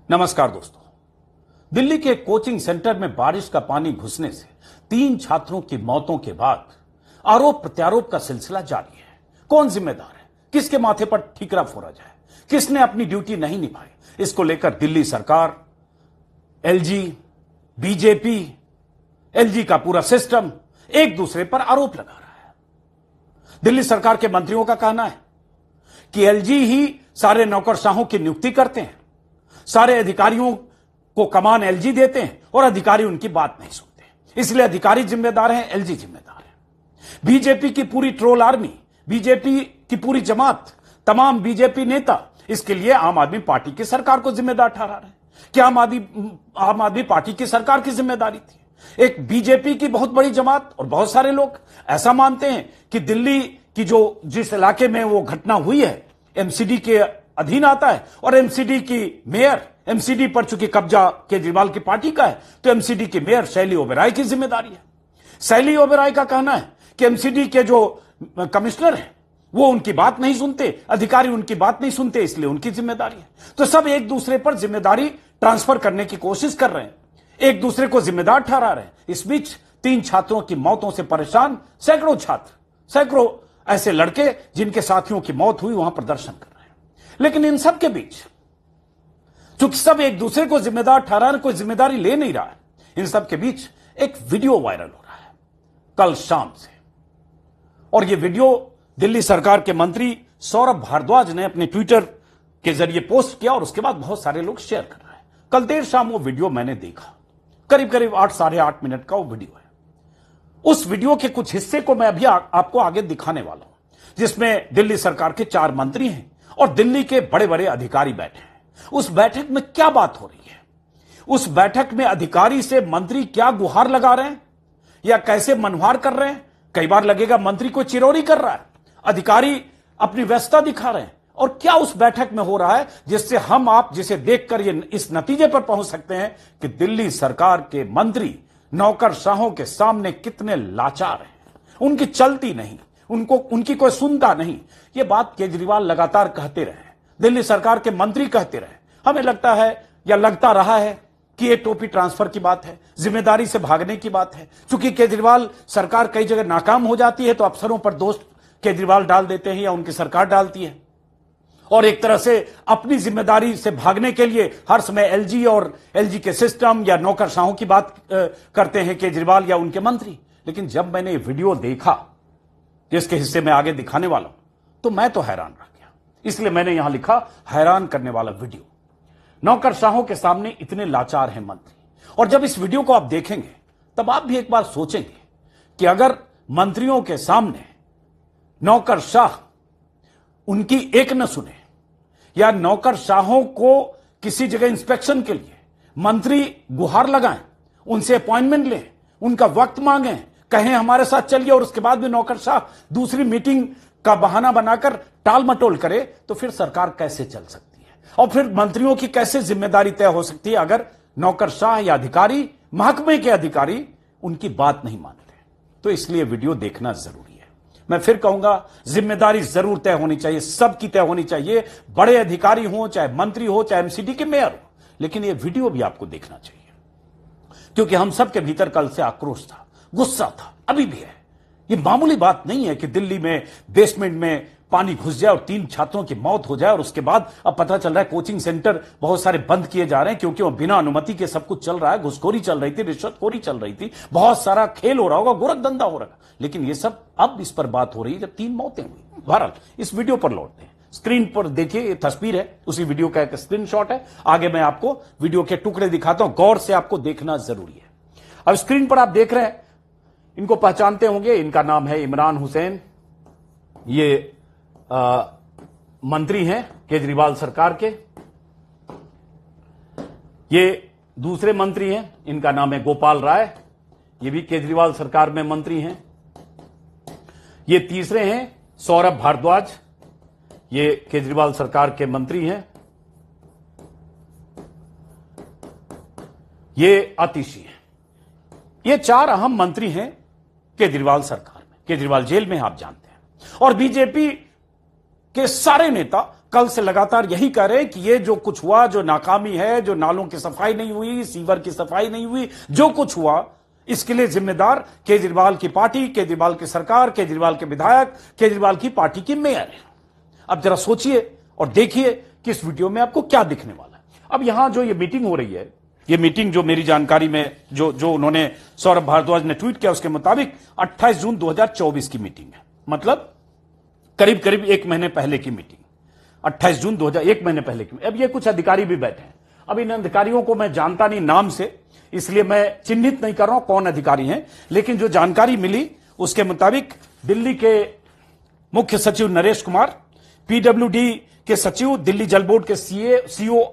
नमस्कार दोस्तों। दिल्ली के कोचिंग सेंटर में बारिश का पानी घुसने से 3 छात्रों की मौतों के बाद आरोप प्रत्यारोप का सिलसिला जारी है। कौन जिम्मेदार है, किसके माथे पर ठीकरा फोड़ा जाए, किसने अपनी ड्यूटी नहीं निभाई, इसको लेकर दिल्ली सरकार, एलजी, बीजेपी, एलजी का पूरा सिस्टम एक दूसरे पर आरोप लगा रहा है। दिल्ली सरकार के मंत्रियों का कहना है कि एलजी ही सारे नौकरशाहों की नियुक्ति करते हैं, सारे अधिकारियों को कमान एलजी देते हैं और अधिकारी उनकी बात नहीं सुनते, इसलिए अधिकारी जिम्मेदार हैं, एलजी जिम्मेदार है। बीजेपी की पूरी ट्रोल आर्मी, बीजेपी की पूरी जमात, तमाम बीजेपी नेता इसके लिए आम आदमी पार्टी की सरकार को जिम्मेदार ठहरा रहे हैं। क्या आम आदमी पार्टी की सरकार की जिम्मेदारी थी? एक बीजेपी की बहुत बड़ी जमात और बहुत सारे लोग ऐसा मानते हैं कि दिल्ली की जिस इलाके में वो घटना हुई है एमसीडी के अधीन आता है और एमसीडी की मेयर, एमसीडी पर चूंकि कब्जा केजरीवाल की पार्टी का है तो एमसीडी की मेयर शैली ओबेरॉय की जिम्मेदारी है। शैली ओबेरॉय का कहना है कि एमसीडी के जो कमिश्नर हैं वो उनकी बात नहीं सुनते, अधिकारी उनकी बात नहीं सुनते, इसलिए उनकी जिम्मेदारी है। तो सब एक दूसरे पर जिम्मेदारी ट्रांसफर करने की कोशिश कर रहे हैं, एक दूसरे को जिम्मेदार ठहरा रहे हैं। इस बीच 3 छात्रों की मौतों से परेशान सैकड़ों छात्र, सैकड़ों ऐसे लड़के जिनके साथियों की मौत हुई वहां प्रदर्शन कर रहे हैं। लेकिन इन सब के बीच चूंकि सब एक दूसरे को जिम्मेदार ठहरा, कोई जिम्मेदारी ले नहीं रहा है, इन सब के बीच एक वीडियो वायरल हो रहा है कल शाम से, और यह वीडियो दिल्ली सरकार के मंत्री सौरभ भारद्वाज ने अपने ट्विटर के जरिए पोस्ट किया और उसके बाद बहुत सारे लोग शेयर कर रहे हैं। कल देर शाम वो वीडियो मैंने देखा, करीब करीब 8 साढ़े 8 मिनट का वो वीडियो है। उस वीडियो के कुछ हिस्से को मैं अभी आपको आगे दिखाने वाला हूं, जिसमें दिल्ली सरकार के 4 मंत्री हैं और दिल्ली के बड़े बड़े अधिकारी बैठे हैं। उस बैठक में क्या बात हो रही है, उस बैठक में अधिकारी से मंत्री क्या गुहार लगा रहे हैं या कैसे मनवार कर रहे हैं। कई बार लगेगा मंत्री को चिरौरी कर रहा है, अधिकारी अपनी व्यस्तता दिखा रहे हैं। और क्या उस बैठक में हो रहा है जिससे हम आप जिसे देखकर इस नतीजे पर पहुंच सकते हैं कि दिल्ली सरकार के मंत्री नौकरशाहों के सामने कितने लाचार हैं, उनकी चलती नहीं, उनकी कोई सुनता नहीं। यह बात केजरीवाल लगातार कहते रहे, दिल्ली सरकार के मंत्री कहते रहे। हमें लगता है या लगता रहा है कि यह टोपी ट्रांसफर की बात है, जिम्मेदारी से भागने की बात है। चूंकि केजरीवाल सरकार कई जगह नाकाम हो जाती है तो अफसरों पर दोष केजरीवाल डाल देते हैं या उनकी सरकार डालती है, और एक तरह से अपनी जिम्मेदारी से भागने के लिए हर समय एलजी और एलजी के सिस्टम या नौकरशाहों की बात करते हैं केजरीवाल या उनके मंत्री। लेकिन जब मैंने ये वीडियो देखा जिसके हिस्से में आगे दिखाने वाला हूं तो मैं तो हैरान रह गया। इसलिए मैंने यहां लिखा हैरान करने वाला वीडियो। नौकरशाहों के सामने इतने लाचार हैं मंत्री, और जब इस वीडियो को आप देखेंगे तब आप भी एक बार सोचेंगे कि अगर मंत्रियों के सामने नौकरशाह उनकी एक न सुने या नौकरशाहों को किसी जगह इंस्पेक्शन के लिए मंत्री गुहार लगाएं, उनसे अपॉइंटमेंट लें, उनका वक्त मांगें, कहें हमारे साथ चलिए, और उसके बाद भी नौकरशाह दूसरी मीटिंग का बहाना बनाकर टाल मटोल करे, तो फिर सरकार कैसे चल सकती है और फिर मंत्रियों की कैसे जिम्मेदारी तय हो सकती है अगर नौकरशाह या अधिकारी, महकमे के अधिकारी उनकी बात नहीं मानते। तो इसलिए वीडियो देखना जरूरी है। मैं फिर कहूंगा जिम्मेदारी जरूर तय होनी चाहिए, सबकी तय होनी चाहिए, बड़े अधिकारी हो, चाहे मंत्री हो, चाहे एमसीडी के मेयर हो, लेकिन यह वीडियो भी आपको देखना चाहिए, क्योंकि हम सबके भीतर कल से आक्रोश था, गुस्सा था, अभी भी है। यह मामूली बात नहीं है कि दिल्ली में बेसमेंट में पानी घुस जाए और 3 छात्रों की मौत हो जाए और उसके बाद अब पता चल रहा है कोचिंग सेंटर बहुत सारे बंद किए जा रहे हैं क्योंकि वो बिना अनुमति के सब कुछ चल रहा है, घुसखोरी चल रही थी, रिश्वतखोरी चल रही थी, बहुत सारा खेल हो रहा होगा, गोरखधंधा हो रहा है। लेकिन ये सब अब इस पर बात हो रही है जब 3 मौतें हुई। बहरहाल इस वीडियो पर लौटते हैं। स्क्रीन पर देखिए, ये तस्वीर है, उसी वीडियो का एक स्क्रीनशॉट है। आगे मैं आपको वीडियो के टुकड़े दिखाता हूं, गौर से आपको देखना जरूरी है। अब स्क्रीन पर आप देख रहे हैं, इनको पहचानते होंगे, इनका नाम है इमरान हुसैन। ये मंत्री हैं केजरीवाल सरकार के। ये दूसरे मंत्री हैं, इनका नाम है गोपाल राय, ये भी केजरीवाल सरकार में मंत्री हैं। ये तीसरे हैं सौरभ भारद्वाज, ये केजरीवाल सरकार के मंत्री हैं। ये आतिशी हैं। ये 4 अहम मंत्री हैं केजरीवाल सरकार में। केजरीवाल जेल में, आप जानते हैं, और बीजेपी के सारे नेता कल से लगातार यही कह रहे हैं कि ये जो कुछ हुआ, जो नाकामी है, जो नालों की सफाई नहीं हुई, सीवर की सफाई नहीं हुई, जो कुछ हुआ, इसके लिए जिम्मेदार केजरीवाल की पार्टी, केजरीवाल की सरकार, केजरीवाल के विधायक, केजरीवाल की पार्टी की मेयर है। अब जरा सोचिए और देखिए कि इस वीडियो में आपको क्या दिखने वाला है। अब यहां जो ये मीटिंग हो रही है, ये मीटिंग जो मेरी जानकारी में जो उन्होंने सौरभ भारद्वाज ने ट्वीट किया उसके मुताबिक 28 जून 2024 की मीटिंग है, मतलब करीब करीब एक महीने पहले की मीटिंग, 28 जून 2001 महीने पहले की। अब ये कुछ अधिकारी भी बैठे हैं। अब इन अधिकारियों को मैं जानता नहीं नाम से, इसलिए मैं चिन्हित नहीं कर रहा हूं कौन अधिकारी हैं, लेकिन जो जानकारी मिली उसके मुताबिक दिल्ली के मुख्य सचिव नरेश कुमार, पीडब्ल्यूडी के सचिव, दिल्ली जल बोर्ड के सीओ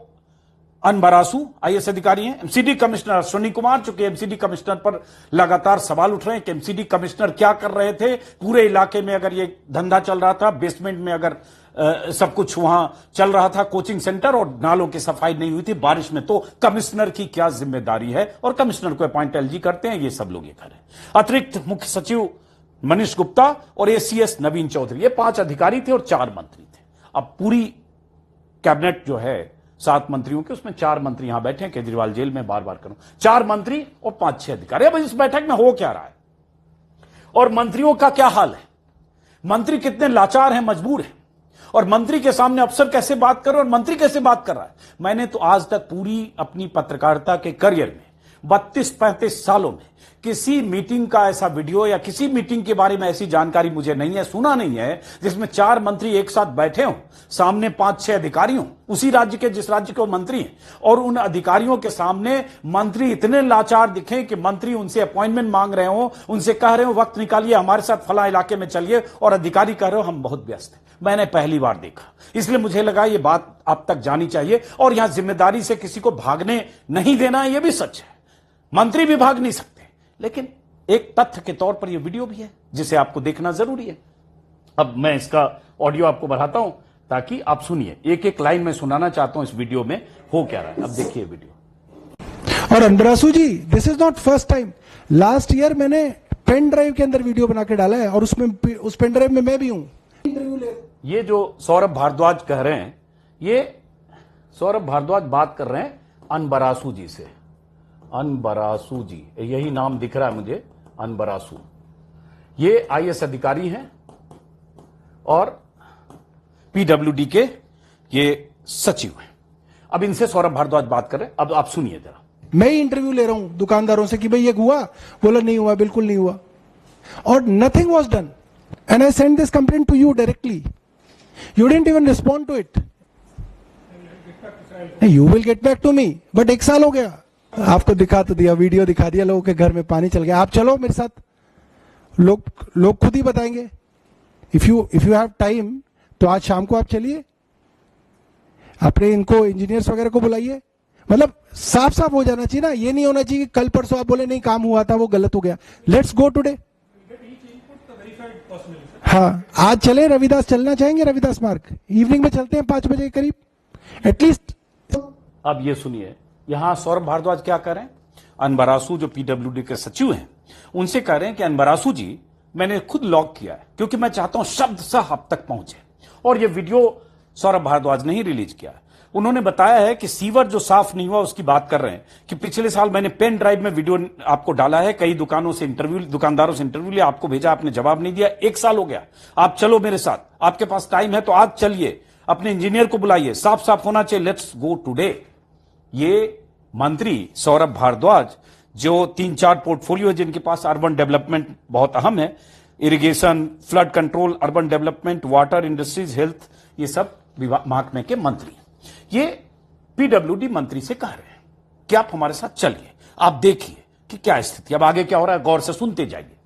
अनबरासू आईएएस अधिकारी हैं, एमसीडी कमिश्नर अश्विनी कुमार, चूंकि एमसीडी कमिश्नर पर लगातार सवाल उठ रहे हैं कि एमसीडी कमिश्नर क्या कर रहे थे पूरे इलाके में, अगर ये धंधा चल रहा था, बेसमेंट में अगर सब कुछ वहां चल रहा था, कोचिंग सेंटर, और नालों की सफाई नहीं हुई थी बारिश में, तो कमिश्नर की क्या जिम्मेदारी है, और कमिश्नर को अपॉइंट एलजी करते हैं, ये सब लोग ये करें। अतिरिक्त मुख्य सचिव मनीष गुप्ता और एसीएस नवीन चौधरी, ये 5 अधिकारी थे और 4 मंत्री थे। अब पूरी कैबिनेट जो है 7 मंत्रियों के, उसमें 4 मंत्री यहां बैठे हैं, केजरीवाल जेल में, बार बार करूं, 4 मंत्री और 5-6 अधिकारी। अब इस बैठक में हो क्या रहा है और मंत्रियों का क्या हाल है, मंत्री कितने लाचार हैं, मजबूर हैं, और मंत्री के सामने अफसर कैसे बात कर रहे और मंत्री कैसे बात कर रहा है। मैंने तो आज तक पूरी अपनी पत्रकारिता के करियर में 32-35 सालों में किसी मीटिंग का ऐसा वीडियो या किसी मीटिंग के बारे में ऐसी जानकारी मुझे नहीं है, सुना नहीं है, जिसमें 4 मंत्री एक साथ बैठे हों, सामने 5-6 अधिकारी हों, उसी राज्य के जिस राज्य के वो मंत्री हैं, और उन अधिकारियों के सामने मंत्री इतने लाचार दिखें कि मंत्री उनसे अपॉइंटमेंट मांग रहे हो, उनसे कह रहे हो वक्त निकालिए हमारे साथ फला इलाके में चलिए, और अधिकारी कह रहे हो हम बहुत व्यस्त हैं। मैंने पहली बार देखा, इसलिए मुझे लगा ये बात आप तक जानी चाहिए, और यहां जिम्मेदारी से किसी को भागने नहीं देना है, यह भी सच है, मंत्री भी भाग नहीं सकते, लेकिन एक तथ्य के तौर पर यह वीडियो भी है जिसे आपको देखना जरूरी है। अब मैं इसका ऑडियो आपको बढ़ाता हूं ताकि आप सुनिए, एक एक लाइन में सुनाना चाहता हूं इस वीडियो में हो क्या रहा है। अब देखिए वीडियो। और Anbarasu ji, this is not first time, last year मैंने पेन ड्राइव के अंदर वीडियो बना के डाला है, और उसमें उस पेन ड्राइव में मैं भी हूं। ये जो सौरभ भारद्वाज कह रहे हैं, ये सौरभ भारद्वाज बात कर रहे हैं अनबरासू जी से, अनबरासू जी, यही नाम दिख रहा है मुझे, अनबरासू। ये आईएएस अधिकारी हैं और पीडब्ल्यूडी के ये सचिव हैं। अब इनसे सौरभ भारद्वाज बात कर रहे हैं, अब आप सुनिए जरा। मैं ही इंटरव्यू ले रहा हूं दुकानदारों से कि भाई ये हुआ, बोला नहीं हुआ, बिल्कुल नहीं हुआ, और nothing was done, and I send this complaint to you directly, you didn't even respond to it, you will get back to me, but 1 साल हो गया। आपको दिखा तो दिया, वीडियो दिखा दिया, लोगों के घर में पानी चल गया। आप चलो मेरे साथ, लोग खुद ही बताएंगे। इफ यू हैव टाइम तो आज शाम को आप चलिए, अपने इनको इंजीनियर्स वगैरह को बुलाइए, मतलब साफ साफ हो जाना चाहिए ना, ये नहीं होना चाहिए कि कल परसों आप बोले नहीं काम हुआ था, वो गलत हो गया। Let's go today. हाँ, आज चले, रविदास चलना चाहेंगे, रविदास मार्ग इवनिंग में चलते हैं 5 बजे के करीब एटलीस्ट। अब ये सुनिए, यहां सौरभ भारद्वाज क्या कह रहे हैं, अनबरासू जो पीडब्ल्यूडी के सचिव हैं, उनसे कह रहे हैं कि अनबरासू जी, मैंने खुद लॉक किया है क्योंकि मैं चाहता हूं शब्द सा आप तक पहुंचे, और ये वीडियो सौरभ भारद्वाज ने ही रिलीज किया है। उन्होंने बताया है कि सीवर जो साफ नहीं हुआ उसकी बात कर रहे हैं कि पिछले साल मैंने पेन ड्राइव में वीडियो आपको डाला है, कई दुकानों से इंटरव्यू, दुकानदारों से इंटरव्यू लिया, आपको भेजा, आपने जवाब नहीं दिया, 1 साल हो गया। आप चलो मेरे साथ, आपके पास टाइम है तो आज चलिए, अपने इंजीनियर को बुलाइए, साफ साफ होना चाहिए, लेट्स गो टुडे। ये मंत्री सौरभ भारद्वाज, जो 3-4 पोर्टफोलियो है जिनके पास, अर्बन डेवलपमेंट बहुत अहम है, irrigation, flood control, urban development, water, industries, health, ये सब महकमे के मंत्री, ये पीडब्ल्यूडी मंत्री से कह रहे हैं कि आप हमारे साथ चलिए, आप देखिए कि क्या स्थिति, अब आगे क्या हो रहा है, गौर से सुनते जाइए।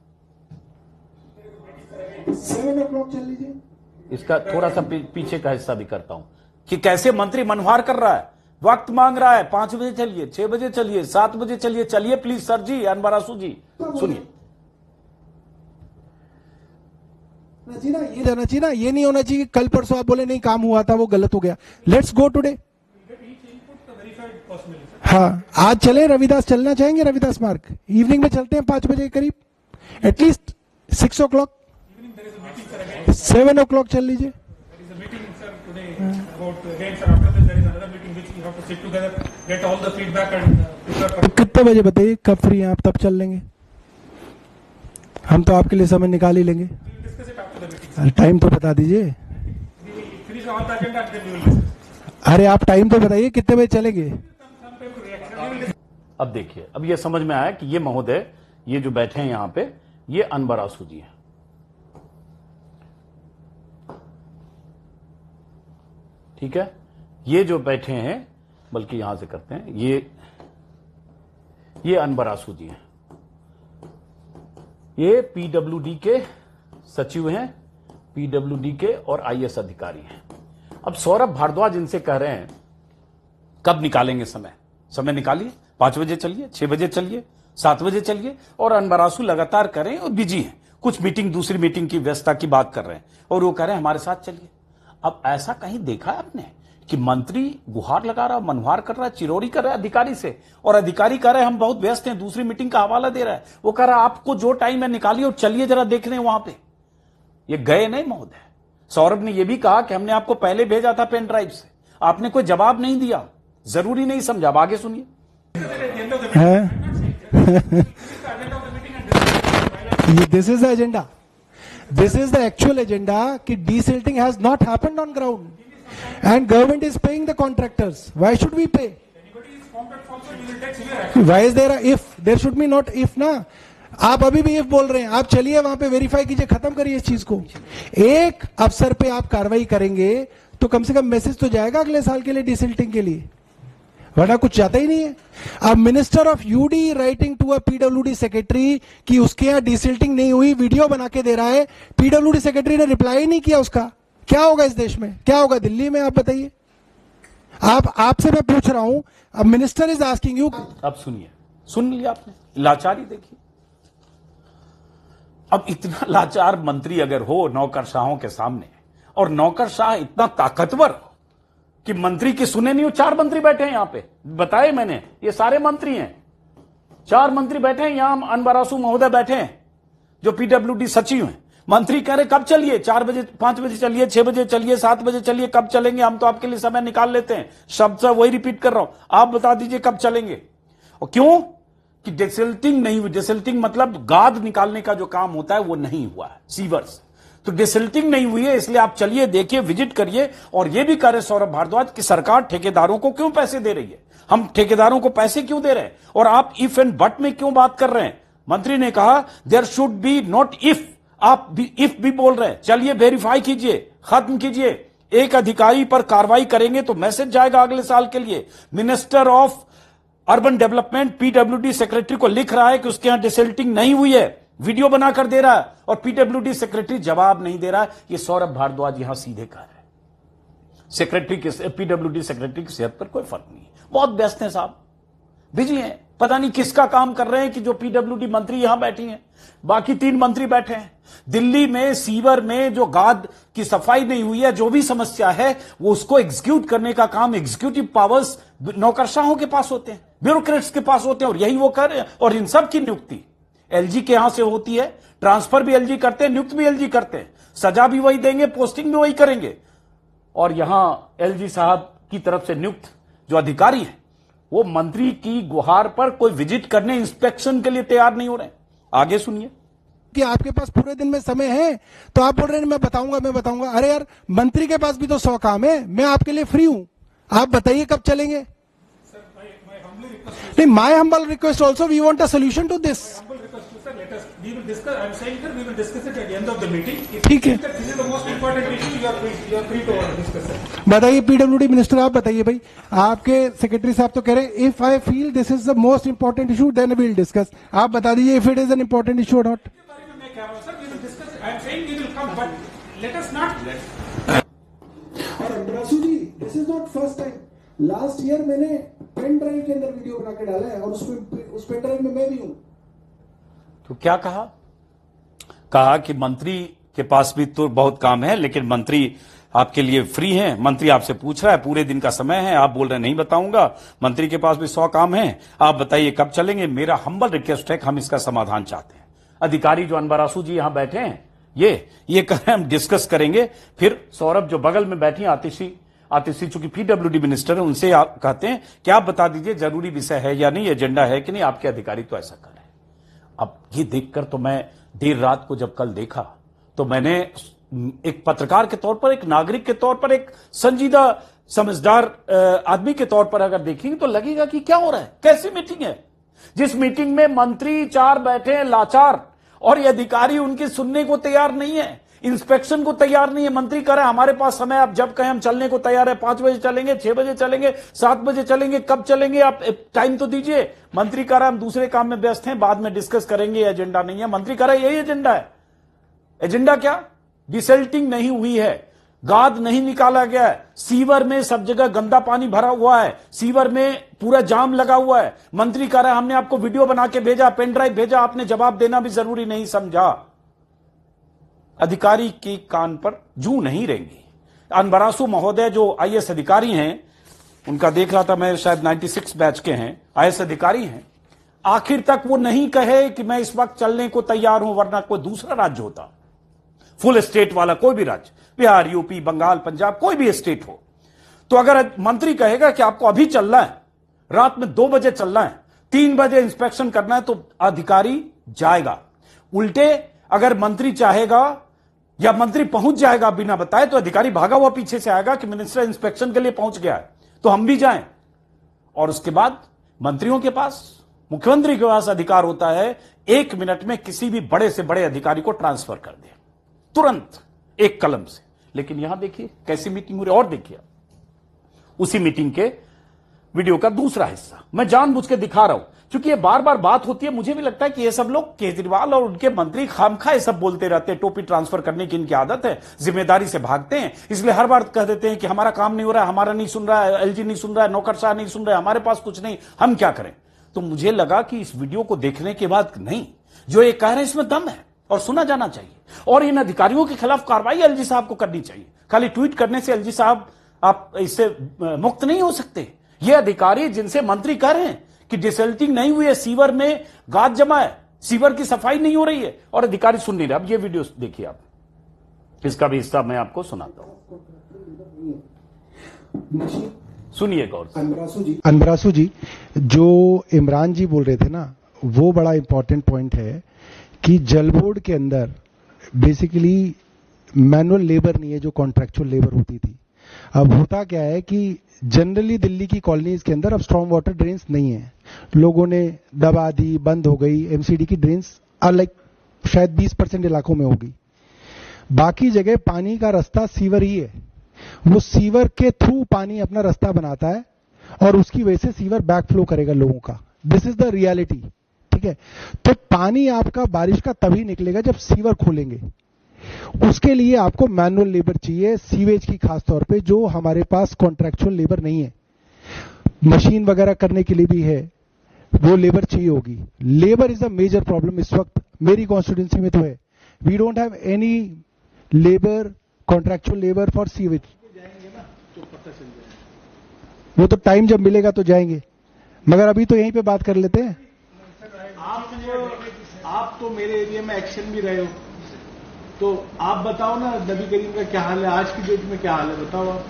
7 o'clock चल लीजिए। इसका थोड़ा सा पीछे का हिस्सा भी करता हूं कि कैसे मंत्री मनवार कर रहा है, वक्त मांग रहा है, 5 बजे चलिए, 6 बजे चलिए, 7 बजे चलिए, चलिए प्लीज सर जी, अनबरासू जी सुनिए। ये जाना चाहिए ना, ये नहीं होना चाहिए कि कल परसों आप बोले नहीं काम हुआ था, वो गलत हो गया। Let's go today. हाँ, आज चले, रविदास चलना चाहेंगे, रविदास मार्ग इवनिंग में चलते हैं 5 बजे के करीब एटलीस्ट 6 o'clock, 7 o'clock चल लीजिए। about again, sir. After this, there is another meeting which we have to sit together, get all the feedback and prepare for. तो कितने बजे बताइए, कब फ्री हैं आप, तब चल लेंगे। हम तो आपके लिए समय निकाल ही लेंगे। We will discuss it after the meeting. Time तो बता दीजिए। We will finish all the agenda and then we will discuss. अरे आप टाइम तो बताइए, कितने बजे चलेंगे। Some time to react. We will discuss. अब देखिए, अब ये समझ में आया कि ये महोदय, ये जो बैठे हैं यहां पे, ये अनवर आसू जी हैं। ठीक है, ये जो बैठे हैं, बल्कि यहां से करते हैं, ये अनवर आसू जी हैं। ये पीडब्ल्यूडी के सचिव हैं, पीडब्ल्यूडी के और आईएएस अधिकारी हैं। अब सौरभ भारद्वाज इनसे कह रहे हैं कब निकालेंगे समय निकालिए, 5 बजे चलिए, 6 बजे चलिए, 7 बजे चलिए। और अनवर आसू लगातार कर रहे हैं और बिजी हैं, कुछ मीटिंग, दूसरी मीटिंग की व्यस्तता की बात कर रहे हैं और वो कह रहे हैं हमारे साथ चलिए। अब ऐसा कहीं देखा है आपने कि मंत्री गुहार लगा रहा, मनवार कर रहा है, चिरौरी कर रहा है अधिकारी से, और अधिकारी कह रहे हैं हम बहुत व्यस्त हैं, दूसरी मीटिंग का हवाला दे रहा है। वो कह रहा है आपको जो टाइम है निकालिए और चलिए, जरा देख रहे हैं वहां पे। ये गए नहीं महोदय। सौरभ ने यह भी कहा कि हमने आपको पहले भेजा था पेन ड्राइव से, आपने कोई जवाब नहीं दिया, जरूरी नहीं समझा। अब आगे सुनिए। This is the agenda, this is the actual agenda कि desilting has not happened on ground and government is paying the contractors. Why should we pay? Why is there a if? There should be not if ना। आप अभी भी if बोल रहे हैं। आप चलिए वहां पे वेरीफाई कीजिए, खत्म करिए इस चीज को। एक अफसर पे आप कार्रवाई करेंगे तो कम से कम मैसेज तो जाएगा अगले साल के लिए डिसिल्टिंग के लिए, वरना कुछ जाता ही नहीं है। अब minister of UD writing to a PWD secretary कि उसके यहाँ डिसिल्टिंग नहीं हुई, वीडियो बना के दे रहा है। पीडब्ल्यूडी सेक्रेटरी ने रिप्लाई ही नहीं किया उसका। क्या होगा इस देश में, क्या होगा दिल्ली में, आप बताइए। आपसे मैं पूछ रहा हूं, अब मिनिस्टर इज आस्किंग यू। अब सुनिए, सुन लिया आपने, लाचारी देखिए। अब इतना लाचार मंत्री अगर हो नौकरशाहों के सामने, और नौकरशाह इतना ताकतवर हो कि मंत्री की सुने नहीं हो। 4 मंत्री बैठे हैं यहां पे, बताए मैंने, ये सारे मंत्री हैं। 4 मंत्री बैठे हैं यहां, अनवर आसू महोदय बैठे हैं जो पीडब्ल्यूडी सचिव हैं। मंत्री कह रहे कब चलिए, 4 बजे, 5 बजे चलिए, 6 बजे चलिए, 7 बजे चलिए, कब चलेंगे, हम तो आपके लिए समय निकाल लेते हैं। शब्द से वही रिपीट कर रहा हूं, आप बता दीजिए कब चलेंगे। और क्यों कि डिसिल्टिंग नहीं हुई। डिसिल्टिंग मतलब गाद निकालने का जो काम होता है वो नहीं हुआ है सीवर्स, तो डिसिल्टिंग नहीं हुई है, इसलिए आप चलिए, देखिए, विजिट करिए। और यह भी कह रहे सौरभ भारद्वाज कि सरकार ठेकेदारों को क्यों पैसे दे रही है, हम ठेकेदारों को पैसे क्यों दे रहे हैं, और आप इफ एंड बट में क्यों बात कर रहे हैं। मंत्री ने कहा there should be not if, आप भी इफ भी बोल रहे हैं। चलिए वेरीफाई कीजिए, खत्म कीजिए। एक अधिकारी पर कार्रवाई करेंगे तो मैसेज जाएगा अगले साल के लिए। Minister of urban development PWD secretary को लिख रहा है कि उसके यहां डिसिल्टिंग नहीं हुई है, वीडियो बनाकर दे रहा है, और पीडब्ल्यूडी सेक्रेटरी जवाब नहीं दे रहा है। ये सौरभ भारद्वाज यहां सीधे कह रहे हैं। सेक्रेटरी के, पीडब्ल्यूडी सेक्रेटरी की सेहत पर कोई फर्क नहीं है, बहुत व्यस्त हैं साहब, बिजी हैं, पता नहीं किसका काम कर रहे हैं कि जो पीडब्ल्यूडी मंत्री यहां बैठी हैं, बाकी 3 मंत्री बैठे हैं। दिल्ली में सीवर में जो गाद की सफाई नहीं हुई है, जो भी समस्या है, वो उसको एग्जीक्यूट करने का काम एग्जीक्यूटिव पावर्स नौकरशाहों के पास होते हैं, ब्यूरोक्रेट्स के पास होते हैं, और यही वो कर रहे हैं। और इन सब की नियुक्ति एलजी के यहां से होती है, ट्रांसफर भी एलजी करते हैं, नियुक्त भी एलजी करते हैं, सजा भी वही देंगे, पोस्टिंग भी वही करेंगे। और यहां एलजी साहब की तरफ से नियुक्त जो अधिकारी है, वो मंत्री की गुहार पर कोई विजिट करने, इंस्पेक्शन के लिए तैयार नहीं हो रहे। आगे सुनिए। कि आपके पास पूरे दिन में समय है तो आप बोल रहे हैं मैं बताऊंगा। अरे यार, मंत्री के पास भी तो 100 काम है, मैं आपके लिए फ्री हूं, आप बताइए कब चलेंगे। नहीं, my humble request also, we want a solution to this. We will discuss. I am saying that we will discuss it at the end of the meeting. ठीक है, This is the most important issue. You are free to discuss it. बताइए PWD minister, आप बताइए भाई, आपके secretary साहब तो कह रहे हैं if I feel this is the most important issue then we will discuss. आप बता दीजिए if it is an important issue और not. Sir, we will discuss it. I am saying we will come, but let us not. Rasu ji, this is not first time. Last year मैंने pen drive के अंदर video बना के डाला है, और उस पेन ड्राइव में मैं भी हूं। तो क्या कहा कि मंत्री के पास भी तो बहुत काम है, लेकिन मंत्री आपके लिए फ्री हैं। मंत्री आपसे पूछ रहा है, पूरे दिन का समय है, आप बोल रहे हैं नहीं बताऊंगा। मंत्री के पास भी 100 काम है, आप बताइए कब चलेंगे। मेरा हम्बल रिक्वेस्ट है कि हम इसका समाधान चाहते हैं। अधिकारी जो अनवर आसू जी यहां बैठे हैं, ये कह रहे हैं हम डिस्कस करेंगे। फिर सौरभ जो बगल में बैठी आतिशी, आतिशी चूंकि पीडब्ल्यूडी मिनिस्टर है, उनसे आप कहते हैं कि आप बता दीजिए जरूरी विषय है या नहीं, एजेंडा है कि नहीं, आपके अधिकारी तो ऐसा करें। अब ये देखकर तो मैं देर रात को जब कल देखा तो मैंने एक पत्रकार के तौर पर, एक नागरिक के तौर पर, एक संजीदा समझदार आदमी के तौर पर अगर देखेंगे तो लगेगा कि क्या हो रहा है, कैसी मीटिंग है जिस मीटिंग में मंत्री 4 बैठे हैं लाचार और ये अधिकारी उनकी सुनने को तैयार नहीं है, इंस्पेक्शन को तैयार नहीं है। मंत्री कह रहे हैं हमारे पास समय, आप जब कहें हम चलने को तैयार है, 5 बजे चलेंगे, 6 बजे चलेंगे, 7 बजे चलेंगे, कब चलेंगे, आप टाइम तो दीजिए। मंत्री कह रहा है हम दूसरे काम में व्यस्त हैं, बाद में डिस्कस करेंगे, एजेंडा नहीं है। मंत्री कह रहा है यही एजेंडा है। एजेंडा क्या? डिसल्टिंग नहीं हुई है, गाद नहीं निकाला गया है, सीवर में सब जगह गंदा पानी भरा हुआ है, सीवर में पूरा जाम लगा हुआ है। मंत्री कह रहा है हमने आपको वीडियो बना के भेजा, पेन ड्राइव भेजा, आपने जवाब देना भी जरूरी नहीं समझा। अधिकारी के कान पर जू नहीं रहेंगी। अनबरासु महोदय जो आईएएस अधिकारी हैं, उनका देख रहा था मैं, शायद 96 बैच के हैं, आईएएस अधिकारी हैं, आखिर तक वो नहीं कहे कि मैं इस वक्त चलने को तैयार हूं, वरना कोई दूसरा राज्य होता, फुल स्टेट वाला कोई भी राज्य, बिहार, यूपी, बंगाल, पंजाब, कोई भी स्टेट हो, तो अगर मंत्री कहेगा कि आपको अभी चलना है, रात में 2 बजे चलना है, 3 बजे इंस्पेक्शन करना है, तो अधिकारी जाएगा। उल्टे अगर मंत्री चाहेगा या मंत्री पहुंच जाएगा बिना बताए, तो अधिकारी भागा हुआ पीछे से आएगा कि मिनिस्टर इंस्पेक्शन के लिए पहुंच गया है तो हम भी जाएं। और उसके बाद मंत्रियों के पास, मुख्यमंत्री के पास अधिकार होता है 1 मिनट में किसी भी बड़े से बड़े अधिकारी को ट्रांसफर कर दे, तुरंत, एक कलम से। लेकिन यहां देखिए कैसी मीटिंग हो रही। और देखिए उसी मीटिंग के वीडियो का दूसरा हिस्सा मैं जानबूझ के दिखा रहा हूं, क्योंकि ये बार बार बात होती है। मुझे भी लगता है कि ये सब लोग, केजरीवाल और उनके मंत्री, खामखा ये सब बोलते रहते हैं, टोपी ट्रांसफर करने की इनकी आदत है, जिम्मेदारी से भागते हैं, इसलिए हर बार कह देते हैं कि हमारा काम नहीं हो रहा है, हमारा नहीं सुन रहा है, एलजी नहीं सुन रहा है, नौकरशाह नहीं सुन रहा है, हमारे पास कुछ नहीं, हम क्या करें। तो मुझे लगा कि इस वीडियो को देखने के बाद नहीं, जो ये कह रहे हैं इसमें दम है और सुना जाना चाहिए, और इन अधिकारियों के खिलाफ कार्रवाई एलजी साहब को करनी चाहिए। खाली ट्वीट करने से एलजी साहब आप इससे मुक्त नहीं हो सकते। ये अधिकारी जिनसे मंत्री कह रहे हैं कि डिसल्टिंग नहीं हुई है, सीवर में गाद जमा है, सीवर की सफाई नहीं हो रही है, और अधिकारी सुन नहीं रहे। अब ये वीडियो देखिए आप, इसका भी हिस्सा मैं आपको सुनाता हूं, सुनिए गौर से। अनबरासु जी, जो इमरान जी बोल रहे थे ना, वो बड़ा इंपॉर्टेंट पॉइंट है कि जल बोर्ड के अंदर बेसिकली मैनुअल लेबर नहीं है, जो कॉन्ट्रैक्चुअल लेबर होती थी। अब होता क्या है कि जनरली दिल्ली की कॉलोनीज के अंदर अब स्ट्रॉन्ग वाटर ड्रेन्स नहीं है, लोगों ने दबा दी, बंद हो गई। एमसीडी की ड्रेन्स लाइक शायद 20% इलाकों में होगी, बाकी जगह पानी का रास्ता सीवर ही है। वो सीवर के थ्रू पानी अपना रास्ता बनाता है और उसकी वजह से सीवर बैक फ्लो करेगा लोगों का। दिस इज द रियलिटी, ठीक है। तो पानी आपका बारिश का तभी निकलेगा जब सीवर खोलेंगे। उसके लिए आपको मैनुअल लेबर चाहिए, सीवेज की खास तौर पे, जो हमारे पास कॉन्ट्रैक्चुअल लेबर नहीं है। मशीन वगैरह करने के लिए भी है, वो लेबर चाहिए होगी। Labour is a major problem इस वक्त मेरी कॉन्स्टिट्यूंसी में तो है। We don't have any labour, contractual labour for sewage. वो तो टाइम जब मिलेगा तो जाएंगे, मगर अभी तो यहीं पे बात कर लेते हैं। आप तो मेरे एरिया में एक्शन भी रहे हो, तो आप बताओ ना नबी करीम का क्या हाल है, आज की डेट में क्या हाल है, बताओ आप।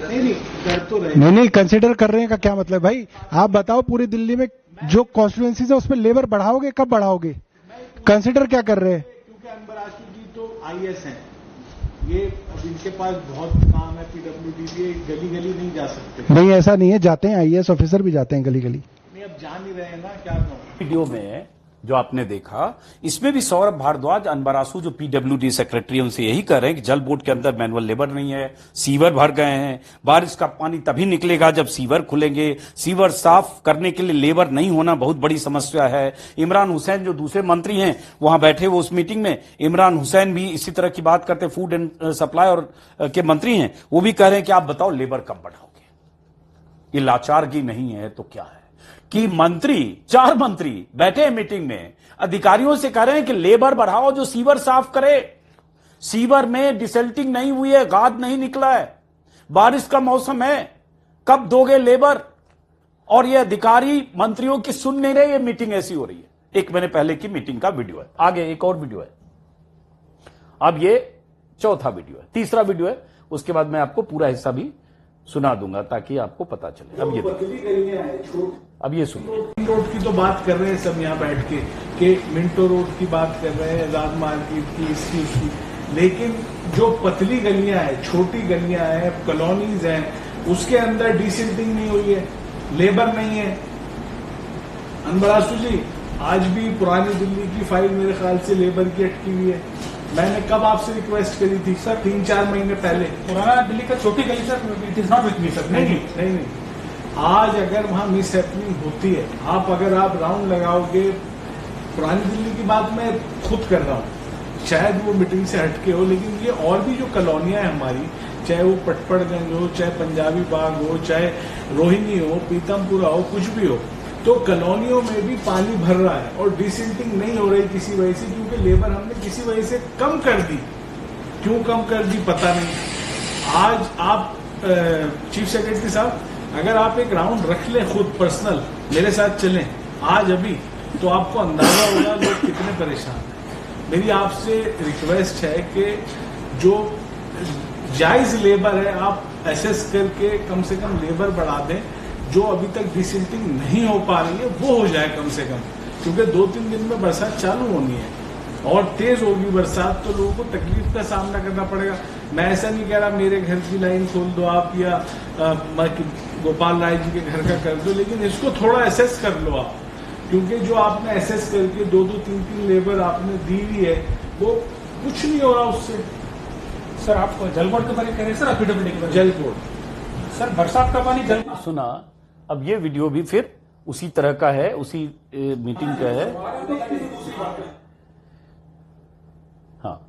नहीं कर तो रहे, नहीं कंसिडर कर रहे हैं का क्या मतलब भाई? आप बताओ पूरी दिल्ली में जो कॉन्स्टिट्यूएंसीज है उसमें लेबर बढ़ाओगे, कब बढ़ाओगे? कंसिडर क्या कर रहे हैं? क्योंकि अनबरासु जी तो आईएएस हैं, ये अब इनके पास बहुत काम है, पीडब्ल्यूडी भी गली गली नहीं जा सकते। नहीं ऐसा नहीं है, जाते हैं, आईएएस ऑफिसर भी जाते हैं गली गली। नहीं अब जा नहीं रहे हैं ना, क्या कहूं। वीडियो में जो आपने देखा, इसमें भी सौरभ भारद्वाज, अनबरासु जो पीडब्ल्यूडी सेक्रेटरी है, उनसे यही कह रहे हैं कि जल बोर्ड के अंदर मैनुअल लेबर नहीं है, सीवर भर गए हैं, बारिश का पानी तभी निकलेगा जब सीवर खुलेंगे, सीवर साफ करने के लिए लेबर नहीं होना बहुत बड़ी समस्या है। इमरान हुसैन जो दूसरे मंत्री हैं वहां बैठे हुए उस मीटिंग में, इमरान हुसैन भी इसी तरह की बात करते, फूड एंड सप्लाई और के मंत्री हैं, वो भी कह रहे हैं कि आप बताओ लेबर कब बढ़ाओगे। ये लाचारगी नहीं है तो क्या है कि मंत्री, 4 मंत्री बैठे हैं मीटिंग में, अधिकारियों से कह रहे हैं कि लेबर बढ़ाओ जो सीवर साफ करे। सीवर में डिसल्टिंग नहीं हुई है, गाद नहीं निकला है, बारिश का मौसम है, कब दोगे लेबर? और ये अधिकारी मंत्रियों की सुन नहीं रहे, ये मीटिंग ऐसी हो रही है। 1 महीने पहले की मीटिंग का वीडियो है, आगे एक और वीडियो है। अब ये चौथा वीडियो है, तीसरा वीडियो है, उसके बाद मैं आपको पूरा हिस्सा भी सुना दूंगा ताकि आपको पता चले। अब ये सुनिए। रोड की तो बात कर रहे हैं सब यहाँ बैठ के कि मिंटो रोड की बात कर रहे हैं, आजाद मार्केट की, इसकी उसकी, लेकिन जो पतली गलियां हैं, छोटी गलियां हैं, कॉलोनीज हैं, उसके अंदर डिसिल्टिंग नहीं हुई है, लेबर नहीं है। अनबरासू जी, आज भी पुरानी दिल्ली की फाइल मेरे ख्याल से लेबर की अटकी हुई है। मैंने कब आपसे रिक्वेस्ट करी थी सर? 3-4 महीने पहले। पुराना दिल्ली का छोटी गली sir, it is not with me sir. नहीं, आज अगर वहां मिस हैपनिंग होती है, अगर आप राउंड लगाओगे, पुरानी दिल्ली की बात मैं खुद कर रहा हूँ, शायद वो मीटिंग से हटके हो, लेकिन ये और भी जो कॉलोनियां हैं हमारी, चाहे वो पटपड़गंज हो, चाहे पंजाबी बाग हो, चाहे रोहिणी हो, पीतमपुरा हो, कुछ भी हो, तो कॉलोनियों में भी पानी भर रहा है और डिसिल्टिंग नहीं हो रही किसी वजह से, क्योंकि लेबर हमने किसी वजह से कम कर दी। क्यों कम कर दी पता नहीं। आज आप चीफ सेक्रेटरी साहब, अगर आप एक राउंड रख लें खुद पर्सनल, मेरे साथ चलें आज अभी, तो आपको अंदाजा होगा लोग कितने परेशान हैं। मेरी आपसे रिक्वेस्ट है कि जो जायज लेबर है आप एसेस करके कम से कम लेबर बढ़ा दें। जो अभी तक डिसिल्टिंग नहीं हो पा रही है वो हो जाए कम से कम, क्योंकि 2-3 दिन में बरसात चालू होनी है और तेज होगी बरसात, तो लोगों को तकलीफ का सामना करना पड़ेगा। मैं ऐसा नहीं कह रहा मेरे घर की लाइन खोल दो आप या गोपाल राय जी के घर का कर दो, लेकिन इसको थोड़ा एसेस कर लो आप, क्योंकि जो आपने एसेस करके 2-2, 3-3 लेबर आपने दी हुई है, वो कुछ नहीं हो रहा उससे। सर आप जलपोर्ट के बारे में कह रहे हैं सर, पीडब्ल्यूडी के बारे में? जलपोर्ट सर, बरसात का पानी जल सुना। अब ये वीडियो भी फिर उसी तरह का है, उसी मीटिंग का है। हाँ,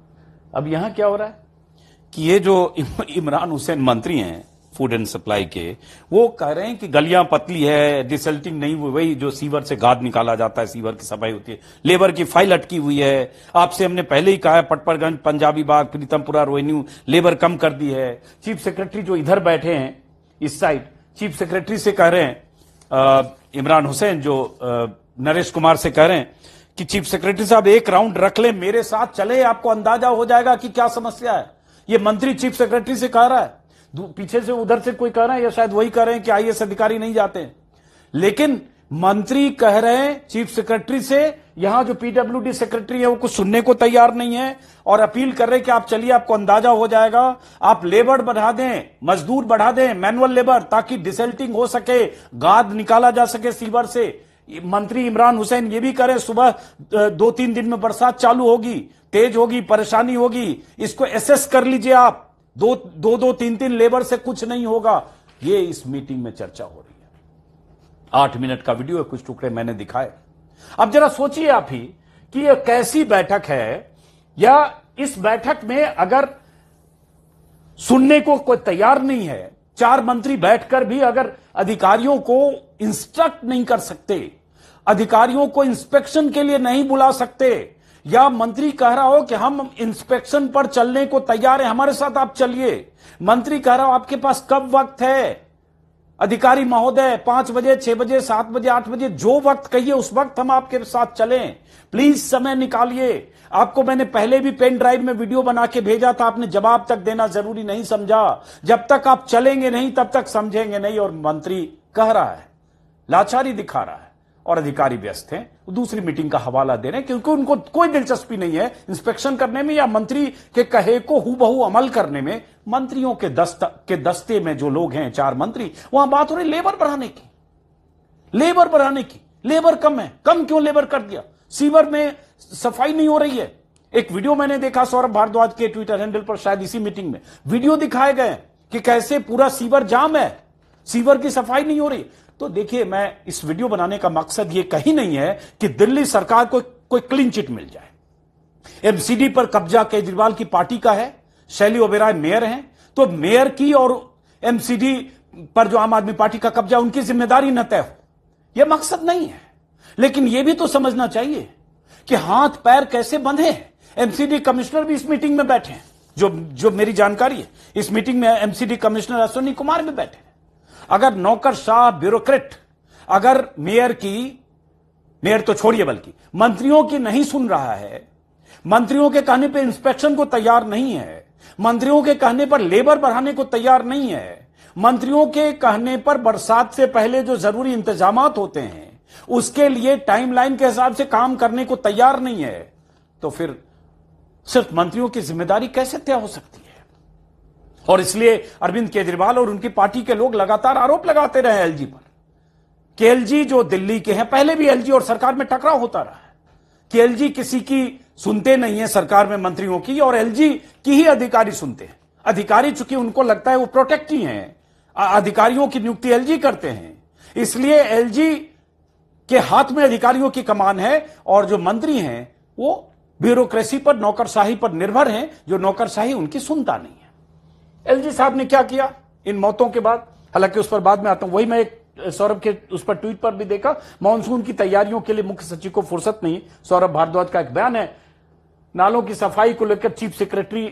अब यहां क्या हो रहा है कि ये जो इमरान हुसैन मंत्री हैं फूड एंड सप्लाई के, वो कह रहे हैं कि गलियां पतली है, डिसल्टिंग नहीं हुई, वही जो सीवर से गाद निकाला जाता है, सीवर की सफाई होती है, लेबर की फाइल अटकी हुई है। आपसे हमने पहले ही कहा है, पटपड़गंज, पंजाबी बाग, प्रीतमपुरा, रोहिणी लेबर कम कर दी है। चीफ सेक्रेटरी जो इधर बैठे हैं इस साइड, चीफ सेक्रेटरी से कह रहे हैं, इमरान हुसैन जो नरेश कुमार से कह रहे हैं कि चीफ सेक्रेटरी साहब एक राउंड रख ले, मेरे साथ चले, आपको अंदाजा हो जाएगा कि क्या समस्या है। ये मंत्री चीफ सेक्रेटरी से कह रहा है, पीछे से उधर से कोई कह रहा है, या शायद वही कह रहे हैं कि आईएएस अधिकारी नहीं जाते, लेकिन मंत्री कह रहे हैं चीफ सेक्रेटरी से। यहां जो पीडब्ल्यूडी सेक्रेटरी है वो कुछ सुनने को तैयार नहीं है और अपील कर रहे हैं कि आप चलिए, आपको अंदाजा हो जाएगा, आप लेबर बढ़ा दें, मजदूर बढ़ा दें, मैनुअल लेबर, ताकि डिसल्टिंग हो सके, गाद निकाला जा सके सीवर से। मंत्री इमरान हुसैन ये भी करें, सुबह 2-3 दिन में बरसात चालू होगी, तेज होगी, परेशानी होगी, इसको एसेस कर लीजिए आप। 2-3 लेबर से कुछ नहीं होगा। ये इस मीटिंग में चर्चा हो रही है। 8 मिनट का वीडियो है, कुछ टुकड़े मैंने दिखाए। अब जरा सोचिए आप ही कि यह कैसी बैठक है, या इस बैठक में अगर सुनने को कोई तैयार नहीं है, 4 मंत्री बैठकर भी अगर अधिकारियों को इंस्ट्रक्ट नहीं कर सकते, अधिकारियों को इंस्पेक्शन के लिए नहीं बुला सकते, या मंत्री कह रहा हो कि हम इंस्पेक्शन पर चलने को तैयार हैं, हमारे साथ आप चलिए, मंत्री कह रहा हो आपके पास कब वक्त है, अधिकारी महोदय 5 बजे, 6 बजे, 7 बजे, 8 बजे, जो वक्त कहिए उस वक्त हम आपके साथ चलें, प्लीज समय निकालिए। आपको मैंने पहले भी पेन ड्राइव में वीडियो बना के भेजा था, आपने जवाब तक देना जरूरी नहीं समझा। जब तक आप चलेंगे नहीं तब तक समझेंगे नहीं। और मंत्री कह रहा है, लाचारी दिखा रहा है, और अधिकारी व्यस्त हैं, दूसरी मीटिंग का हवाला दे रहे हैं, क्योंकि उनको कोई दिलचस्पी नहीं है इंस्पेक्शन करने में या मंत्री के कहे को हूबहू अमल करने में। मंत्रियों के दस्ते में जो लोग हैं, 4 मंत्री, वहां बात हो रही लेबर बढ़ाने की, लेबर बढ़ाने की। लेबर कम है, कम क्यों लेबर कर दिया? सीवर में सफाई नहीं हो रही है। एक वीडियो मैंने देखा सौरभ भारद्वाज के ट्विटर हैंडल पर, शायद इसी मीटिंग में वीडियो दिखाए गए कि कैसे पूरा सीवर जाम है, सीवर की सफाई नहीं हो रही। तो देखिए, मैं इस वीडियो बनाने का मकसद ये कहीं नहीं है कि दिल्ली सरकार को कोई क्लीन चिट मिल जाए। एमसीडी पर कब्जा केजरीवाल की पार्टी का है, शैली ओबेरॉय मेयर हैं, तो मेयर की और एमसीडी पर जो आम आदमी पार्टी का कब्जा, उनकी जिम्मेदारी न तय हो, यह मकसद नहीं है। लेकिन यह भी तो समझना चाहिए कि हाथ पैर कैसे बंधे। एमसीडी कमिश्नर भी इस मीटिंग में बैठे हैं, जो मेरी जानकारी है, इस मीटिंग में एमसीडी कमिश्नर अश्विनी कुमार भी बैठे हैं। अगर नौकरशाह ब्यूरोक्रेट, अगर मेयर तो छोड़िए, बल्कि मंत्रियों की नहीं सुन रहा है, मंत्रियों के कहने पे इंस्पेक्शन को तैयार नहीं है, मंत्रियों के कहने पर लेबर बढ़ाने को तैयार नहीं है, मंत्रियों के कहने पर बरसात से पहले जो जरूरी इंतजामात होते हैं उसके लिए टाइमलाइन के हिसाब से काम करने को तैयार नहीं है, तो फिर सिर्फ मंत्रियों की जिम्मेदारी कैसे तय हो सकती है? और इसलिए अरविंद केजरीवाल और उनकी पार्टी के लोग लगातार आरोप लगाते रहे एलजी पर कि एलजी जो दिल्ली के हैं, पहले भी एलजी और सरकार में टकराव होता रहा है कि एलजी किसी की सुनते नहीं है सरकार में मंत्रियों की, और एलजी की ही अधिकारी सुनते हैं। अधिकारी चूंकि उनको लगता है वो प्रोटेक्ट ही हैं, अधिकारियों की नियुक्ति एलजी करते हैं, इसलिए एलजी के हाथ में अधिकारियों की कमान है और जो मंत्री हैं वो ब्यूरोक्रेसी पर, नौकरशाही पर निर्भर हैं, जो नौकरशाही उनकी सुनता नहीं है। एलजी साहब ने क्या किया इन मौतों के बाद, हालांकि उस पर बाद में आता हूं। वही मैं एक सौरभ के उस पर ट्वीट पर भी देखा, मानसून की तैयारियों के लिए मुख्य सचिव को फुर्सत नहीं। सौरभ भारद्वाज का एक बयान है, नालों की सफाई को लेकर चीफ सेक्रेटरी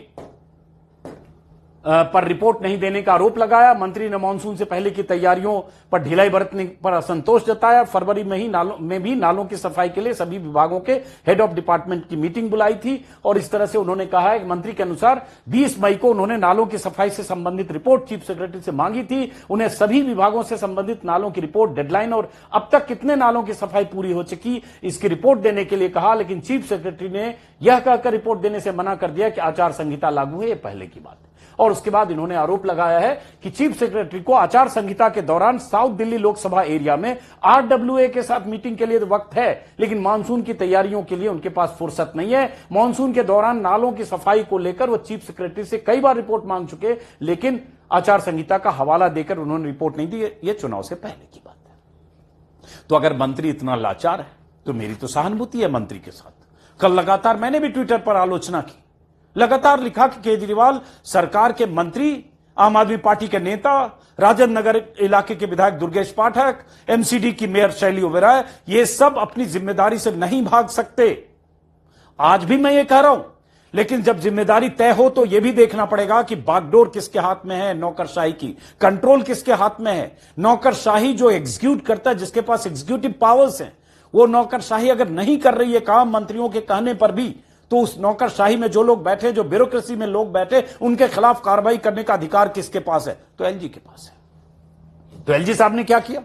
पर रिपोर्ट नहीं देने का आरोप लगाया। मंत्री ने मानसून से पहले की तैयारियों पर ढिलाई बरतने पर असंतोष जताया। फरवरी में ही नालों की सफाई के लिए सभी विभागों के हेड ऑफ डिपार्टमेंट की मीटिंग बुलाई थी और इस तरह से उन्होंने कहा है कि मंत्री के अनुसार 20 मई को उन्होंने नालों की सफाई से संबंधित रिपोर्ट चीफ सेक्रेटरी से मांगी थी। उन्हें सभी विभागों से संबंधित नालों की रिपोर्ट, डेडलाइन और अब तक कितने नालों की सफाई पूरी हो चुकी इसकी रिपोर्ट देने के लिए कहा, लेकिन चीफ सेक्रेटरी ने यह कहकर रिपोर्ट देने से मना कर दिया कि आचार संहिता लागू है। यह पहले की बात है। और उसके बाद इन्होंने आरोप लगाया है कि चीफ सेक्रेटरी को आचार संहिता के दौरान साउथ दिल्ली लोकसभा एरिया में आरडब्ल्यूए के साथ मीटिंग के लिए वक्त है, लेकिन मानसून की तैयारियों के लिए उनके पास फुर्सत नहीं है। मानसून के दौरान नालों की सफाई को लेकर वो चीफ सेक्रेटरी से कई बार रिपोर्ट मांग चुके, लेकिन आचार संहिता का हवाला देकर उन्होंने रिपोर्ट नहीं दी। यह चुनाव से पहले की बात है। तो अगर मंत्री इतना लाचार है तो मेरी तो सहानुभूति है मंत्री के साथ। कल लगातार मैंने भी ट्विटर पर आलोचना की, लगातार लिखा कि केजरीवाल सरकार के मंत्री, आम आदमी पार्टी के नेता, राजेंद्र नगर इलाके के विधायक दुर्गेश पाठक, एमसीडी की मेयर शैली ओबेरॉय, ये सब अपनी जिम्मेदारी से नहीं भाग सकते। आज भी मैं ये कह रहा हूं, लेकिन जब जिम्मेदारी तय हो तो यह भी देखना पड़ेगा कि बागडोर किसके हाथ में है, नौकरशाही की कंट्रोल किसके हाथ में है। नौकरशाही जो एग्जीक्यूट करता है, जिसके पास एग्जीक्यूटिव पावर्स हैं, वो नौकरशाही अगर नहीं कर रही है काम मंत्रियों के कहने पर भी, तो उस नौकरशाही में जो लोग बैठे, जो ब्यूरोक्रेसी में लोग बैठे, उनके खिलाफ कार्रवाई करने का अधिकार किसके पास है? तो एलजी के पास है। तो एलजी साहब ने क्या किया?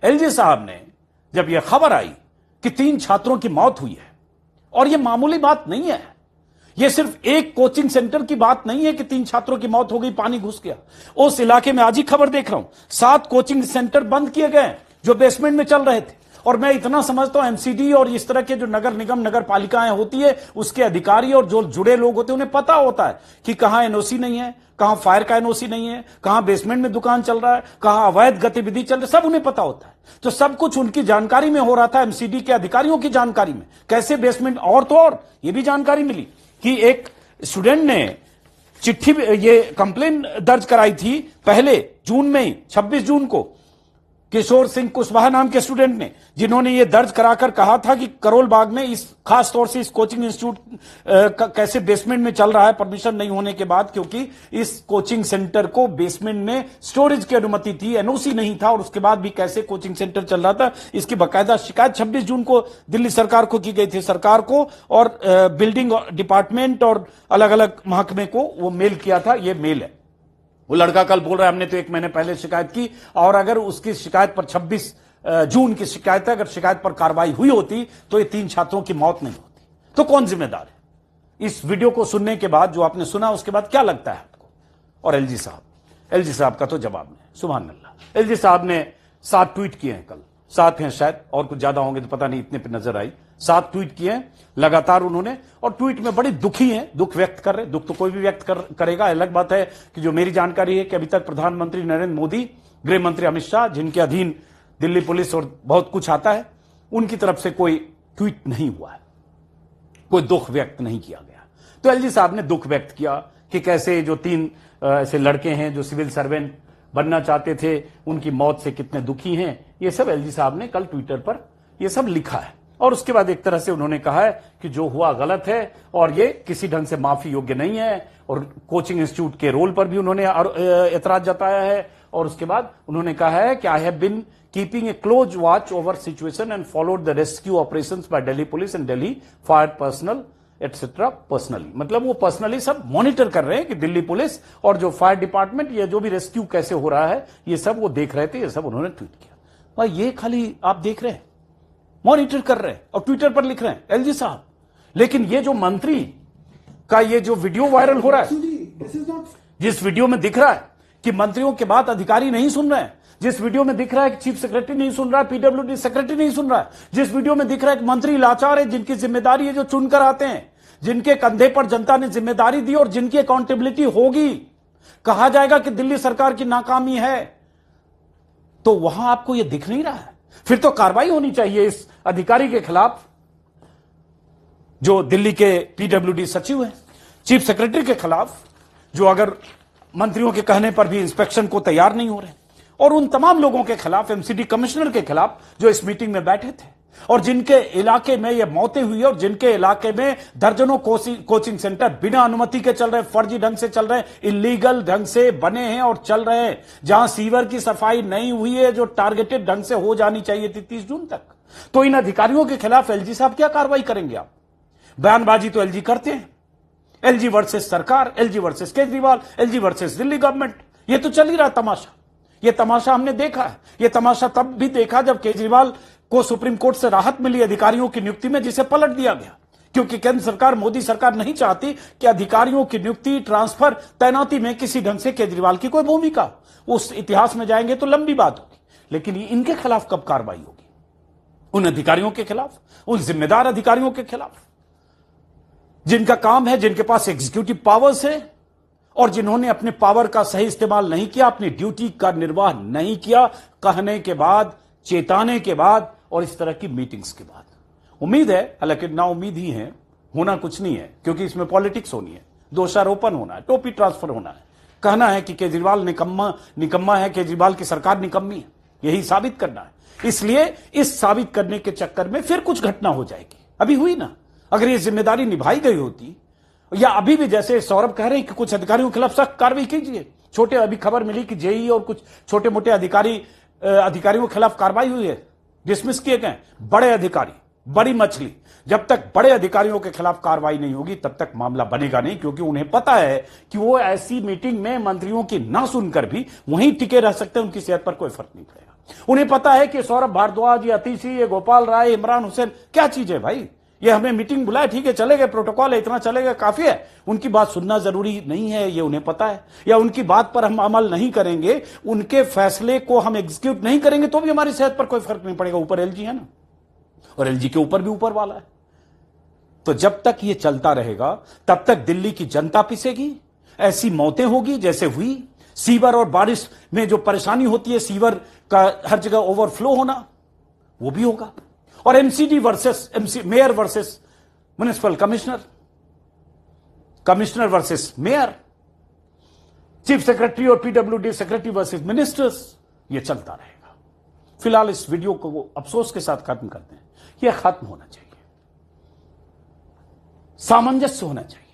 एलजी साहब ने जब यह खबर आई कि 3 छात्रों की मौत हुई है, और यह मामूली बात नहीं है, यह सिर्फ एक कोचिंग सेंटर की बात नहीं है कि 3 छात्रों की मौत हो गई, पानी घुस गया। उस इलाके में आज ही खबर देख रहा हूं, 7 कोचिंग सेंटर बंद किए गए जो बेसमेंट में चल रहे थे। और मैं इतना समझता हूं एमसीडी और इस तरह के जो नगर निगम, नगर पालिकाएं होती है, उसके अधिकारी और जो जुड़े लोग होते हैं, उन्हें पता होता है कि कहां एनओसी नहीं है, कहां फायर का एनओसी नहीं है, कहां बेसमेंट में दुकान चल रहा है, कहां अवैध गतिविधि चल रही है, सब उन्हें पता होता है। तो सब कुछ उनकी जानकारी में हो रहा था, एमसीडी के अधिकारियों की जानकारी में। कैसे बेसमेंट, और तो और ये भी जानकारी मिली कि एक स्टूडेंट ने चिट्ठी, ये कंप्लेन दर्ज कराई थी पहले जून में ही, 26 जून को, किशोर सिंह कुशवाहा नाम के स्टूडेंट ने, जिन्होंने ये दर्ज कराकर कहा था कि करोल बाग में इस खास तौर से इस कोचिंग इंस्टीट्यूट कैसे बेसमेंट में चल रहा है परमिशन नहीं होने के बाद, क्योंकि इस कोचिंग सेंटर को बेसमेंट में स्टोरेज की अनुमति थी, एनओसी नहीं था, और उसके बाद भी कैसे कोचिंग सेंटर चल रहा था, इसकी बाकायदा शिकायत 26 जून को दिल्ली सरकार को की गई थी। सरकार को और बिल्डिंग डिपार्टमेंट और अलग अलग महकमे को वो मेल किया था। ये मेल है। वो लड़का कल बोल रहा है हमने तो 1 महीने पहले शिकायत की, और अगर उसकी शिकायत पर 26 जून की शिकायत है, अगर शिकायत पर कार्रवाई हुई होती तो ये 3 छात्रों की मौत नहीं होती। तो कौन जिम्मेदार है? इस वीडियो को सुनने के बाद, जो आपने सुना, उसके बाद क्या लगता है आपको? और एलजी साहब का तो जवाब नहीं। सुभान अल्लाह। एलजी साहब ने 7 ट्वीट किए हैं कल, 7 हैं शायद, और कुछ ज्यादा होंगे तो पता नहीं, इतने पे नजर आई। 7 ट्वीट किए हैं लगातार उन्होंने, और ट्वीट में बड़ी दुखी हैं, दुख व्यक्त कर रहे। दुख तो कोई भी व्यक्त करेगा। अलग बात है कि जो मेरी जानकारी है कि अभी तक प्रधानमंत्री नरेंद्र मोदी, गृह मंत्री अमित शाह, जिनके अधीन दिल्ली पुलिस और बहुत कुछ आता है, उनकी तरफ से कोई ट्वीट नहीं हुआ है, कोई दुख व्यक्त नहीं किया गया। तो एलजी साहब ने दुख व्यक्त किया कि कैसे जो 3 ऐसे लड़के हैं जो सिविल सर्वेंट बनना चाहते थे, उनकी मौत से कितने दुखी हैं। ये सब एलजी साहब ने कल ट्विटर पर ये सब लिखा है। और उसके बाद एक तरह से उन्होंने कहा है कि जो हुआ गलत है और ये किसी ढंग से माफी योग्य नहीं है, और कोचिंग इंस्टीट्यूट के रोल पर भी उन्होंने एतराज जताया है। और उसके बाद उन्होंने कहा है कि I have been keeping a close watch over situation and followed the rescue operations by Delhi police and Delhi fire personnel etcetera personally, मतलब वो पर्सनली सब मॉनिटर कर रहे हैं कि दिल्ली पुलिस और जो फायर डिपार्टमेंट, ये जो भी रेस्क्यू कैसे हो रहा है, ये सब वो देख रहे थे, ये सब उन्होंने ट्वीट किया। भाई ये खाली आप देख रहे हैं, मॉनिटर कर रहे हैं और ट्विटर पर लिख रहे हैं एलजी साहब, लेकिन ये जो मंत्री का ये जो वीडियो वायरल हो रहा है, जिस वीडियो में दिख रहा है कि मंत्रियों के बात अधिकारी नहीं सुन रहे हैं, जिस वीडियो में दिख रहा है कि चीफ सेक्रेटरी नहीं सुन रहा है, पीडब्ल्यूडी सेक्रेटरी नहीं सुन रहा है, जिस वीडियो में दिख रहा है कि मंत्री लाचार है, जिनकी जिम्मेदारी है जो चुनकर आते हैं, जिनके कंधे पर जनता ने जिम्मेदारी दी और जिनकी अकाउंटेबिलिटी होगी, कहा जाएगा कि दिल्ली सरकार की नाकामी है, तो वहां आपको यह दिख नहीं रहा है। फिर तो कार्रवाई होनी चाहिए इस अधिकारी के खिलाफ जो दिल्ली के पीडब्ल्यूडी सचिव है, चीफ सेक्रेटरी के खिलाफ जो अगर मंत्रियों के कहने पर भी इंस्पेक्शन को तैयार नहीं हो रहे, और उन तमाम लोगों के खिलाफ, एमसीडी कमिश्नर के खिलाफ जो इस मीटिंग में बैठे थे और जिनके इलाके में ये मौतें हुई और जिनके इलाके में दर्जनों कोचिंग सेंटर बिना अनुमति के चल रहे, फर्जी ढंग से चल रहे, इलीगल ढंग से बने हैं और चल रहे हैं, जहां सीवर की सफाई नहीं हुई है जो टारगेटेड ढंग से हो जानी चाहिए थी 30 जून तक। तो इन अधिकारियों के खिलाफ एलजी साहब क्या कार्रवाई करेंगे? आप बयानबाजी तो एलजी करते हैं, एलजी वर्सेस सरकार, LG versus Kejriwal, LG versus Delhi government, ये तो चल ही रहा तमाशा। ये तमाशा हमने देखा है। ये तमाशा तब भी देखा जब केजरीवाल को सुप्रीम कोर्ट से राहत मिली अधिकारियों की नियुक्ति में, जिसे पलट दिया गया, क्योंकि केंद्र सरकार, मोदी सरकार नहीं चाहती कि अधिकारियों की नियुक्ति, ट्रांसफर, तैनाती में किसी ढंग से केजरीवाल की कोई भूमिका। उस इतिहास में जाएंगे तो लंबी बात होगी, लेकिन इनके खिलाफ कब कार्रवाई होगी? उन अधिकारियों के खिलाफ, उन जिम्मेदार अधिकारियों के खिलाफ जिनका काम है, जिनके पास एग्जीक्यूटिव पावर्स है और जिन्होंने अपने पावर का सही इस्तेमाल नहीं किया, अपनी ड्यूटी का निर्वाह नहीं किया, कहने के बाद, चेताने के बाद और इस तरह की मीटिंग्स के बाद। उम्मीद है, हालांकि ना उम्मीद ही है, होना कुछ नहीं है, क्योंकि इसमें पॉलिटिक्स होनी है, दोषारोपण होना है, टोपी ट्रांसफर होना है, कहना है कि केजरीवाल निकम्मा है, केजरीवाल की सरकार निकम्मी है, यही साबित करना है। इसलिए इस साबित करने के चक्कर में फिर कुछ घटना हो जाएगी। अभी हुई ना, अगर ये जिम्मेदारी निभाई गई होती, या अभी भी जैसे सौरभ कह रहे हैं कि कुछ अधिकारियों के खिलाफ सख्त कार्रवाई कीजिए, छोटे, अभी खबर मिली कि जेई और कुछ छोटे मोटे अधिकारियों के खिलाफ कार्रवाई हुई है, डिसमिस किए गए। बड़े अधिकारी, बड़ी मछली, जब तक बड़े अधिकारियों के खिलाफ कार्रवाई नहीं होगी तब तक मामला बनेगा नहीं, क्योंकि उन्हें पता है कि वो ऐसी मीटिंग में मंत्रियों की ना सुनकर भी वहीं टिके रह सकते हैं, उनकी सेहत पर कोई फर्क नहीं पड़ेगा। उन्हें पता है कि सौरभ भारद्वाज, ये अतीशी, ये गोपाल राय, इमरान हुसैन क्या चीज है भाई, ये हमें मीटिंग बुलाए, ठीक है, चले गए, प्रोटोकॉल है, इतना चलेगा, काफी है, उनकी बात सुनना जरूरी नहीं है, ये उन्हें पता है। या उनकी बात पर हम अमल नहीं करेंगे, उनके फैसले को हम एग्जीक्यूट नहीं करेंगे तो भी हमारी सेहत पर कोई फर्क नहीं पड़ेगा। ऊपर एलजी है ना, और एलजी के ऊपर भी ऊपर वाला है। तो जब तक ये चलता रहेगा तब तक दिल्ली की जनता पिसेगी, ऐसी मौतें होगी जैसे हुई, सीवर और बारिश में जो परेशानी होती है, सीवर का हर जगह ओवरफ्लो होना, वो भी होगा। और MCD versus mayor versus municipal commissioner, commissioner versus mayor, chief secretary और पीडब्ल्यूडी सेक्रेटरी वर्सेस मिनिस्टर्स, ये चलता रहेगा। फिलहाल इस वीडियो को अफसोस के साथ खत्म करते हैं। यह खत्म होना चाहिए, सामंजस्य होना चाहिए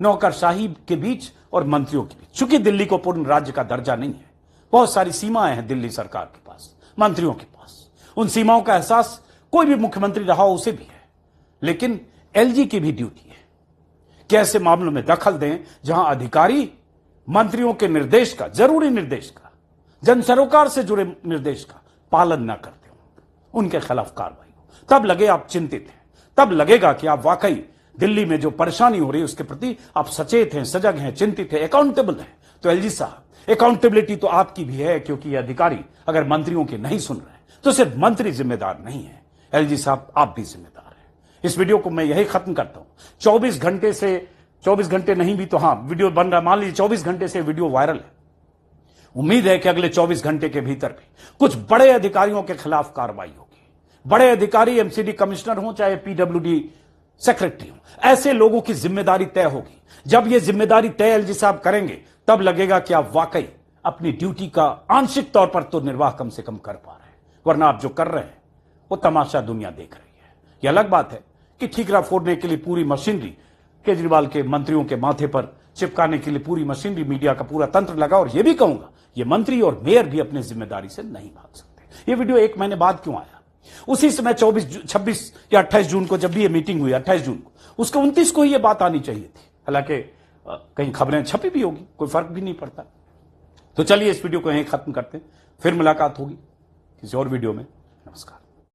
नौकरशाही के बीच और मंत्रियों के बीच। चूंकि दिल्ली को पूर्ण राज्य का दर्जा नहीं है, बहुत सारी सीमाएं हैं दिल्ली सरकार के पास, मंत्रियों के पास। उन सीमाओं का एहसास कोई भी मुख्यमंत्री रहा हो उसे भी है, लेकिन एलजी की भी ड्यूटी है कि ऐसे मामलों में दखल दें जहां अधिकारी मंत्रियों के निर्देश का, जरूरी निर्देश का, जन सरोकार से जुड़े निर्देश का पालन न करते हो, उनके खिलाफ कार्रवाई हो। तब लगे आप चिंतित हैं, तब लगेगा कि आप वाकई दिल्ली में जो परेशानी हो रही है उसके प्रति आप सचेत हैं, सजग हैं, चिंतित हैं, अकाउंटेबल हैं। तो एलजी साहब, अकाउंटेबिलिटी तो आपकी भी है, क्योंकि ये अधिकारी अगर मंत्रियों के नहीं सुन रहे तो सिर्फ मंत्री जिम्मेदार नहीं है, एलजी साहब आप भी जिम्मेदार हैं। इस वीडियो को मैं यही खत्म करता हूं। 24 घंटे नहीं भी तो हां, वीडियो बन रहा, मान लीजिए 24 घंटे से वीडियो वायरल है। उम्मीद है कि अगले 24 घंटे के भीतर भी कुछ बड़े अधिकारियों के खिलाफ कार्रवाई होगी। बड़े अधिकारी, एमसीडी कमिश्नर हो चाहे पीडब्ल्यूडी सेक्रेटरी हो, ऐसे लोगों की जिम्मेदारी तय होगी। जब यह जिम्मेदारी तय एलजी साहब करेंगे तब लगेगा कि आप वाकई अपनी ड्यूटी का आंशिक तौर पर तो निर्वाह कम से कम कर पा रहे हैं, वरना आप जो कर रहे हैं वो तमाशा दुनिया देख रही है। यह अलग बात है कि ठीकरा फोड़ने के लिए पूरी मशीनरी केजरीवाल के मंत्रियों के माथे पर चिपकाने के लिए पूरी मशीनरी, मीडिया का पूरा तंत्र लगा। और यह भी कहूंगा, ये मंत्री और मेयर भी अपनी जिम्मेदारी से नहीं भाग सकते। ये वीडियो 1 महीने बाद क्यों आया? उसी समय 26 या 28 जून को जब भी ये मीटिंग हुई, 28 जून को, उसके 29 को ही यह बात आनी चाहिए थी। हालांकि कहीं खबरें छपी भी होगी, कोई फर्क भी नहीं पड़ता। तो चलिए इस वीडियो को यहीं खत्म करते हैं, फिर मुलाकात होगी किसी और वीडियो में। नमस्कार।